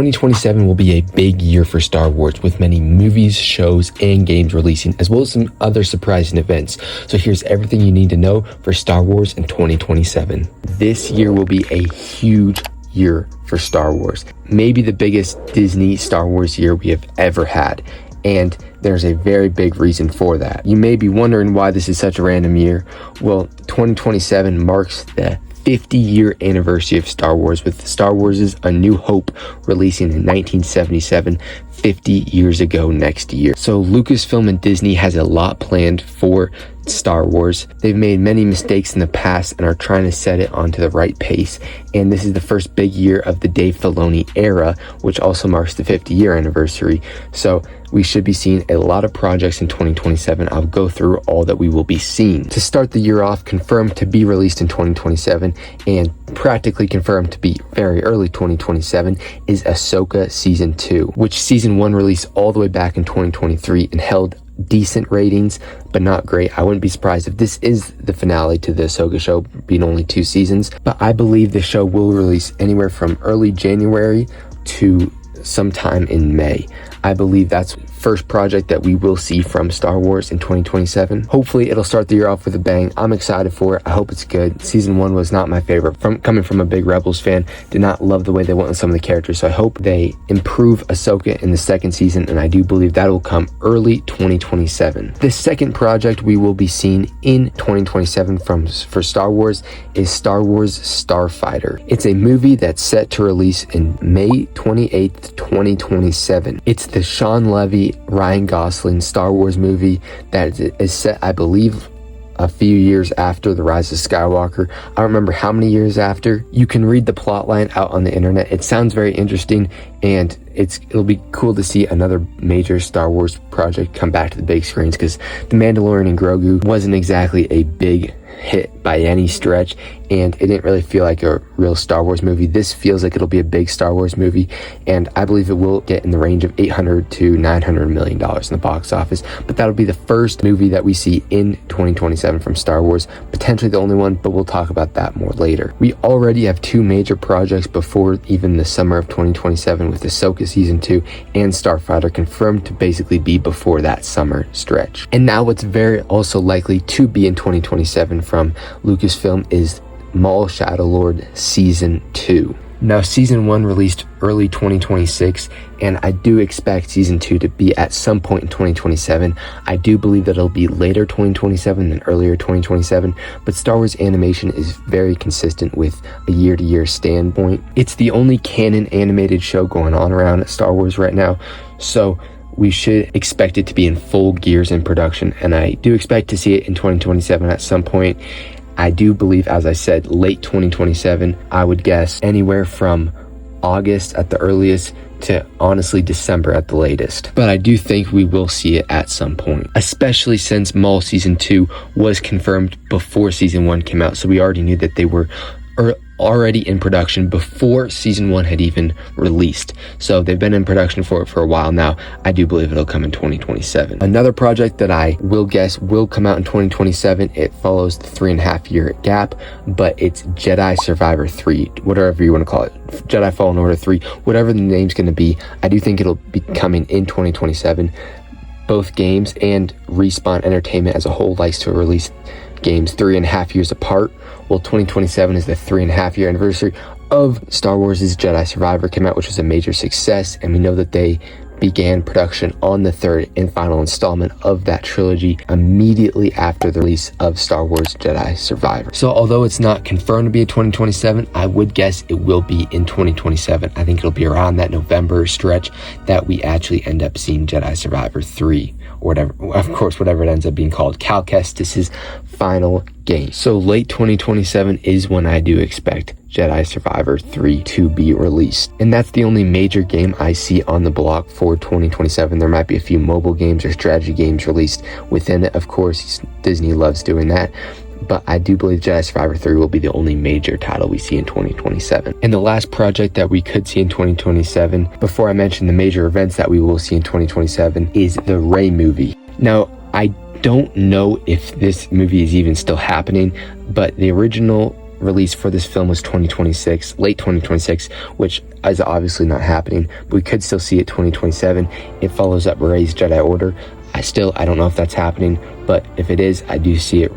2027 will be a big year for Star Wars, with many movies, shows, and games releasing, as well as some other surprising events. So here's everything you need to know for Star Wars in 2027. This year will be a huge year for Star Wars. Maybe the biggest Disney Star Wars year we have ever had. And there's a very big reason for that. You may be wondering why this is such a random year. Well, 2027 marks the 50-year anniversary of Star Wars, with Star Wars' A New Hope releasing in 1977, 50 years ago next year. So Lucasfilm and Disney has a lot planned for Star Wars. They've made many mistakes in the past and are trying to set it onto the right pace. And this is the first big year of the Dave Filoni era, which also marks the 50-year anniversary. So we should be seeing a lot of projects in 2027. I'll go through all that we will be seeing. To start the year off, confirmed to be released in 2027 and practically confirmed to be very early 2027 is Ahsoka Season 2, which Season 1 released all the way back in 2023 and held decent ratings, but not great. I wouldn't be surprised if this is the finale to the Ahsoka show, being only 2 seasons, but I believe the show will release anywhere from early January to sometime in May. I believe that's first project that we will see from Star Wars in 2027. Hopefully it'll start the year off with a bang. I'm excited for it. I hope it's good. Season 1 was not my favorite. Coming from a big Rebels fan, did not love the way they went with some of the characters. So I hope they improve Ahsoka in the second season, and I do believe that will come early 2027. The second project we will be seeing in 2027 for Star Wars is Star Wars Starfighter. It's a movie that's set to release in May 28th, 2027. It's the Sean Levy, Ryan Gosling Star Wars movie that is set, I believe, a few years after The Rise of Skywalker. I don't remember how many years after. You can read the plotline out on the internet. It sounds very interesting, and it'll be cool to see another major Star Wars project come back to the big screens, because The Mandalorian and Grogu wasn't exactly a big hit by any stretch, and it didn't really feel like a real Star Wars movie. This feels like it'll be a big Star Wars movie, and I believe it will get in the range of $800 to $900 million in the box office. But that'll be the first movie that we see in 2027 from Star Wars, potentially the only one, but we'll talk about that more later. We already have 2 major projects before even the summer of 2027, with Ahsoka Season 2 and Starfighter confirmed to basically be before that summer stretch. And now what's very also likely to be in 2027 from Lucasfilm is Maul Shadow Lord Season 2. Now, Season 1 released early 2026, and I do expect Season 2 to be at some point in 2027. I do believe that it'll be later 2027 than earlier 2027, but Star Wars animation is very consistent with a year-to-year standpoint. It's the only canon animated show going on around Star Wars right now, so we should expect it to be in full gears in production, and I do expect to see it in 2027 at some point. I do believe, as I said, late 2027. I would guess anywhere from August at the earliest to honestly December at the latest. But I do think we will see it at some point, especially since Maul Season 2 was confirmed before Season 1 came out, so we already knew that they were already in production before Season 1 had even released. So they've been in production for it for a while now. I do believe it'll come in 2027. Another project that I will guess will come out in 2027, it follows the 3.5-year gap, but it's Jedi Survivor 3, whatever you want to call it, Jedi Fallen Order 3, whatever the name's going to be. I do think it'll be coming in 2027. Both games and Respawn Entertainment as a whole likes to release games 3.5 years apart. Well, 2027 is the 3.5-year anniversary of Star Wars' Jedi Survivor came out, which was a major success, and we know that they began production on the 3rd and final installment of that trilogy immediately after the release of Star Wars Jedi Survivor. So although it's not confirmed to be in 2027, I would guess it will be in 2027. I think it'll be around that November stretch that we actually end up seeing Jedi Survivor 3, or whatever, of course, whatever it ends up being called, Cal Kestis' final game. So late 2027 is when I do expect Jedi Survivor 3 to be released. And that's the only major game I see on the block for 2027. There might be a few mobile games or strategy games released within it. Of course, Disney loves doing that. But I do believe Jedi Survivor 3 will be the only major title we see in 2027. And the last project that we could see in 2027, before I mention the major events that we will see in 2027, is the Rey movie. Now, I don't know if this movie is even still happening, but the original release for this film was 2026, late 2026, which is obviously not happening, but we could still see it 2027. It follows up Rey's Jedi Order. I don't know if that's happening, but if it is, I do see it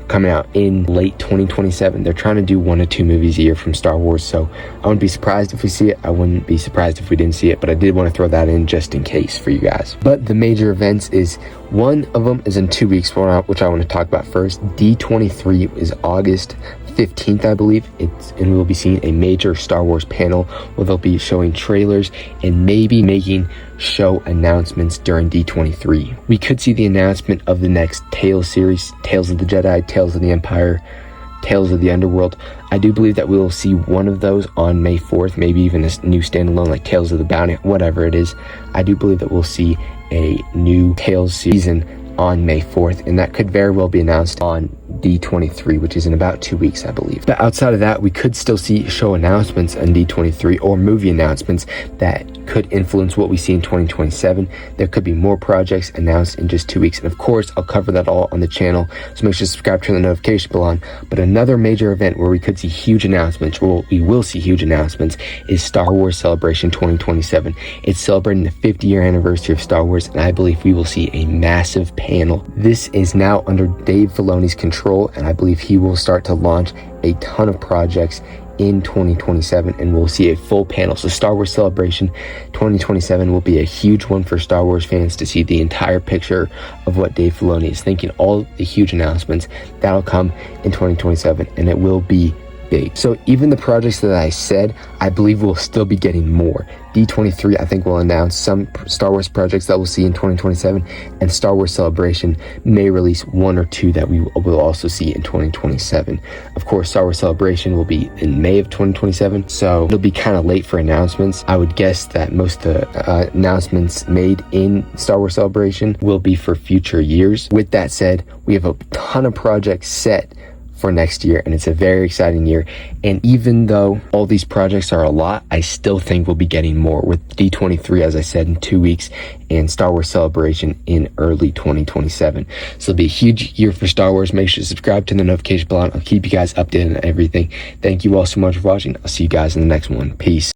coming out in late 2027. They're trying to do 1 to 2 movies a year from Star Wars, so I wouldn't be surprised if we see it. I wouldn't be surprised if we didn't see it, but I did want to throw that in just in case for you guys. But the major events is, one of them is in 2 weeks, which I want to talk about first. D23 is August 15th, I believe, and we'll be seeing a major Star Wars panel where they'll be showing trailers and maybe making show announcements during D23. We could see the announcement of the next Tales series, Tales of the Jedi, Tales of the Empire, Tales of the Underworld. I do believe that we will see one of those on May 4th, maybe even a new standalone like Tales of the Bounty, whatever it is. I do believe that we'll see a new Tales season on May 4th, and that could very well be announced on D23, which is in about 2 weeks, I believe. But outside of that, we could still see show announcements on D23 or movie announcements that could influence what we see in 2027. There could be more projects announced in just 2 weeks, and of course, I'll cover that all on the channel, so make sure to subscribe, turn the notification bell on. But another major event where we could see huge announcements, or we will see huge announcements, is Star Wars Celebration 2027. It's celebrating the 50-year anniversary of Star Wars, and I believe we will see a massive panel. This is now under Dave Filoni's control, and I believe he will start to launch a ton of projects in 2027, and we'll see a full panel. So Star Wars Celebration 2027 will be a huge one for Star Wars fans to see the entire picture of what Dave Filoni is thinking, all the huge announcements that'll come in 2027, and it will be big. So even the projects that I said, I believe we'll still be getting more. D23, I think, will announce some Star Wars projects that we'll see in 2027, and Star Wars Celebration may release 1 or 2 that we will also see in 2027. Of course, Star Wars Celebration will be in May of 2027, so it'll be kind of late for announcements. I would guess that most of the announcements made in Star Wars Celebration will be for future years. With that said, we have a ton of projects set for next year, and it's a very exciting year. And even though all these projects are a lot, I still think we'll be getting more with D23, as I said, in 2 weeks, and Star Wars Celebration in early 2027. So it'll be a huge year for Star Wars. Make sure to subscribe, turn the notification bell on. I'll keep you guys updated on everything. Thank you all so much for watching. I'll see you guys in the next one. Peace.